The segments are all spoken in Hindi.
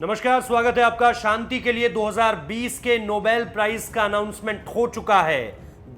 नमस्कार, स्वागत है आपका। शांति के लिए 2020 के नोबेल प्राइज का अनाउंसमेंट हो चुका है।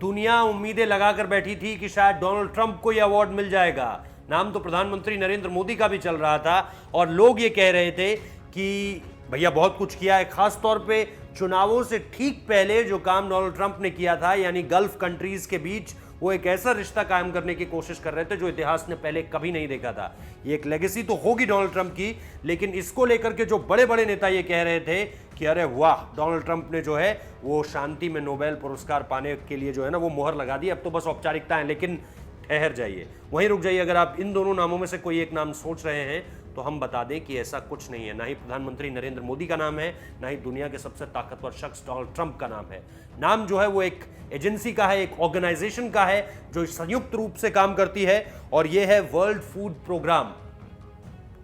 दुनिया उम्मीदें लगाकर बैठी थी कि शायद डोनाल्ड ट्रंप को यह अवार्ड मिल जाएगा। नाम तो प्रधानमंत्री नरेंद्र मोदी का भी चल रहा था और लोग ये कह रहे थे कि भैया बहुत कुछ किया है। खास तौर पे चुनावों से ठीक पहले जो काम डोनाल्ड ट्रंप ने किया था, यानी गल्फ कंट्रीज के बीच वो एक ऐसा रिश्ता कायम करने की कोशिश कर रहे थे जो इतिहास ने पहले कभी नहीं देखा था। ये एक लेगेसी तो होगी डोनाल्ड ट्रंप की, लेकिन इसको लेकर के जो बड़े बड़े नेता ये कह रहे थे कि अरे वाह, डोनाल्ड ट्रंप ने जो है वो शांति में नोबेल पुरस्कार पाने के लिए जो है ना वो मोहर लगा दी, अब तो बस औपचारिकता है। लेकिन ठहर जाइए, वहीं रुक जाइए। अगर आप इन दोनों नामों में से कोई एक नाम सोच रहे हैं तो हम बता दें कि ऐसा कुछ नहीं है। ना ही प्रधानमंत्री नरेंद्र मोदी का नाम है, ना ही दुनिया के सबसे ताकतवर शख्स डोनाल्ड ट्रंप का नाम है। नाम जो है वो एक एजेंसी का है, एक ऑर्गेनाइजेशन का है जो संयुक्त रूप से काम करती है, और ये है वर्ल्ड फूड प्रोग्राम।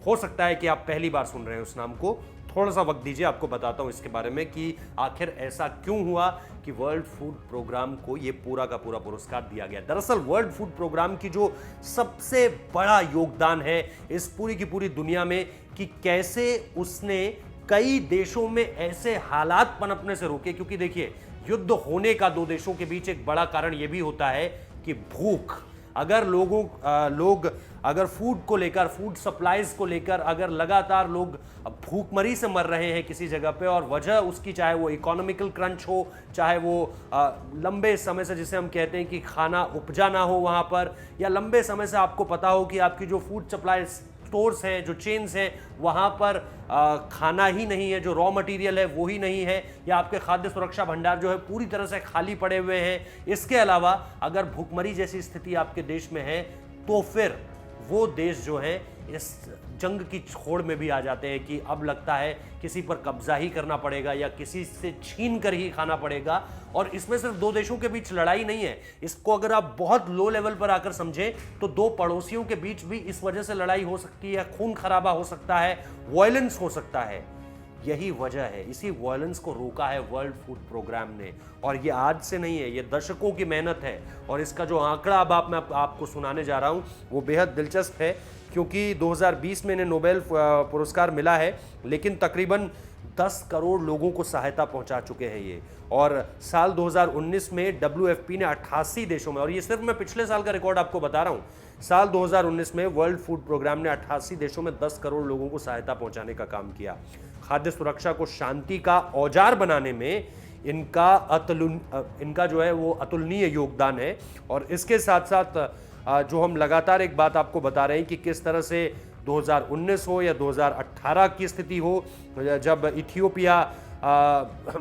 हो सकता है कि आप पहली बार सुन रहे हैं उस नाम को। थोड़ा सा वक्त दीजिए, आपको बताता हूं इसके बारे में कि आखिर ऐसा क्यों हुआ कि वर्ल्ड फूड प्रोग्राम को ये पूरा का पूरा पुरस्कार दिया गया। दरअसल वर्ल्ड फूड प्रोग्राम की जो सबसे बड़ा योगदान है इस पूरी की पूरी दुनिया में, कि कैसे उसने कई देशों में ऐसे हालात पनपने से रोके। क्योंकि देखिए, युद्ध होने का दो देशों के बीच एक बड़ा कारण यह भी होता है कि भूख। अगर लोग अगर फूड को लेकर, फूड सप्लाईज को लेकर अगर लगातार लोग भूखमरी से मर रहे हैं किसी जगह पे, और वजह उसकी चाहे वो इकोनॉमिकल क्रंच हो, चाहे वो लंबे समय से, जिसे हम कहते हैं कि खाना उपजा ना हो वहां पर, या लंबे समय से आपको पता हो कि आपकी जो फूड सप्लाई स्टोर्स हैं, जो चेन्स हैं, वहां पर खाना ही नहीं है, जो रॉ मटेरियल है वो ही नहीं है, या आपके खाद्य सुरक्षा भंडार जो है पूरी तरह से खाली पड़े हुए हैं। इसके अलावा अगर भूखमरी जैसी स्थिति आपके देश में है तो फिर वो देश जो है इस जंग की छोड़ में भी आ जाते हैं कि अब लगता है किसी पर कब्जा ही करना पड़ेगा या किसी से छीन कर ही खाना पड़ेगा। और इसमें सिर्फ दो देशों के बीच लड़ाई नहीं है, इसको अगर आप बहुत लो लेवल पर आकर समझें तो दो पड़ोसियों के बीच भी इस वजह से लड़ाई हो सकती है, खून खराबा हो सकता है, वायलेंस हो सकता है। यही वजह है, इसी वायलेंस को रोका है वर्ल्ड फूड प्रोग्राम ने। और ये आज से नहीं है, ये दशकों की मेहनत है। और इसका जो आंकड़ा अब मैं आपको सुनाने जा रहा हूं वो बेहद दिलचस्प है, क्योंकि 2020 में इन्हें नोबेल पुरस्कार मिला है, लेकिन तकरीबन 10 करोड़ लोगों को सहायता पहुंचा चुके हैं ये। और साल 2019 में WFP ने 88 देशों में, और ये सिर्फ मैं पिछले साल का रिकॉर्ड आपको बता रहा हूं, साल 2019 में वर्ल्ड फूड प्रोग्राम ने 88 देशों में 10 करोड़ लोगों को सहायता पहुंचाने का काम किया। खाद्य सुरक्षा को शांति का औजार बनाने में इनका जो है वो अतुलनीय योगदान है। और इसके साथ साथ जो हम लगातार एक बात आपको बता रहे हैं कि किस तरह से 2019 हो या 2018 की स्थिति हो, जब इथियोपिया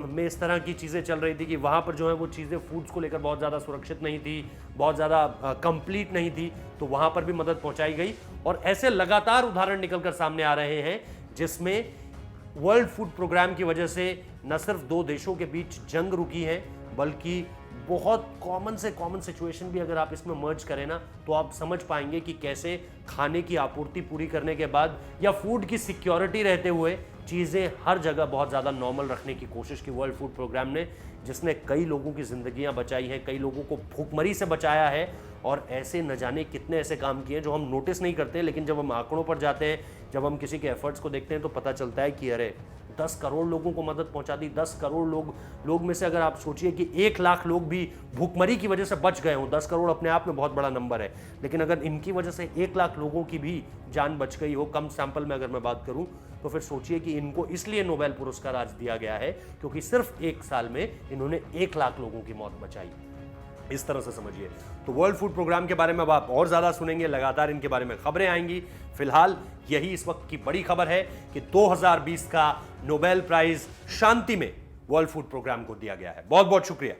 में इस तरह की चीज़ें चल रही थी कि वहाँ पर जो है वो चीज़ें फूड्स को लेकर बहुत ज़्यादा सुरक्षित नहीं थी, बहुत ज़्यादा कंप्लीट नहीं थी, तो वहाँ पर भी मदद पहुँचाई गई। और ऐसे लगातार उदाहरण निकलकर सामने आ रहे हैं जिसमें वर्ल्ड फूड प्रोग्राम की वजह से न सिर्फ दो देशों के बीच जंग रुकी है, बल्कि बहुत कॉमन से कॉमन सिचुएशन भी अगर आप इसमें मर्ज करें ना तो आप समझ पाएंगे कि कैसे खाने की आपूर्ति पूरी करने के बाद या फूड की सिक्योरिटी रहते हुए चीज़ें हर जगह बहुत ज़्यादा नॉर्मल रखने की कोशिश की वर्ल्ड फूड प्रोग्राम ने, जिसने कई लोगों की ज़िंदगियां बचाई हैं, कई लोगों को भूखमरी से बचाया है। और ऐसे न जाने कितने ऐसे काम किए जो हम नोटिस नहीं करते, लेकिन जब हम आंकड़ों पर जाते हैं, जब हम किसी के एफर्ट्स को देखते हैं तो पता चलता है कि अरे 10 करोड़ लोगों को मदद पहुंचा दी। 10 करोड़ लोग में से अगर आप सोचिए कि 1 लाख लोग भी भूखमरी की वजह से बच गए हों, 10 करोड़ अपने आप में बहुत बड़ा नंबर है, लेकिन अगर इनकी वजह से 1 लाख लोगों की भी जान बच गई हो, कम सैंपल में अगर मैं बात करूं, तो फिर सोचिए कि इनको इसलिए नोबेल पुरस्कार आज दिया गया है क्योंकि सिर्फ 1 साल में इन्होंने 1 लाख लोगों की मौत बचाई। इस तरह से समझिए। तो वर्ल्ड फूड प्रोग्राम के बारे में अब आप और ज्यादा सुनेंगे, लगातार इनके बारे में खबरें आएंगी। फिलहाल यही इस वक्त की बड़ी खबर है कि 2020 का नोबेल प्राइज शांति में वर्ल्ड फूड प्रोग्राम को दिया गया है। बहुत बहुत शुक्रिया।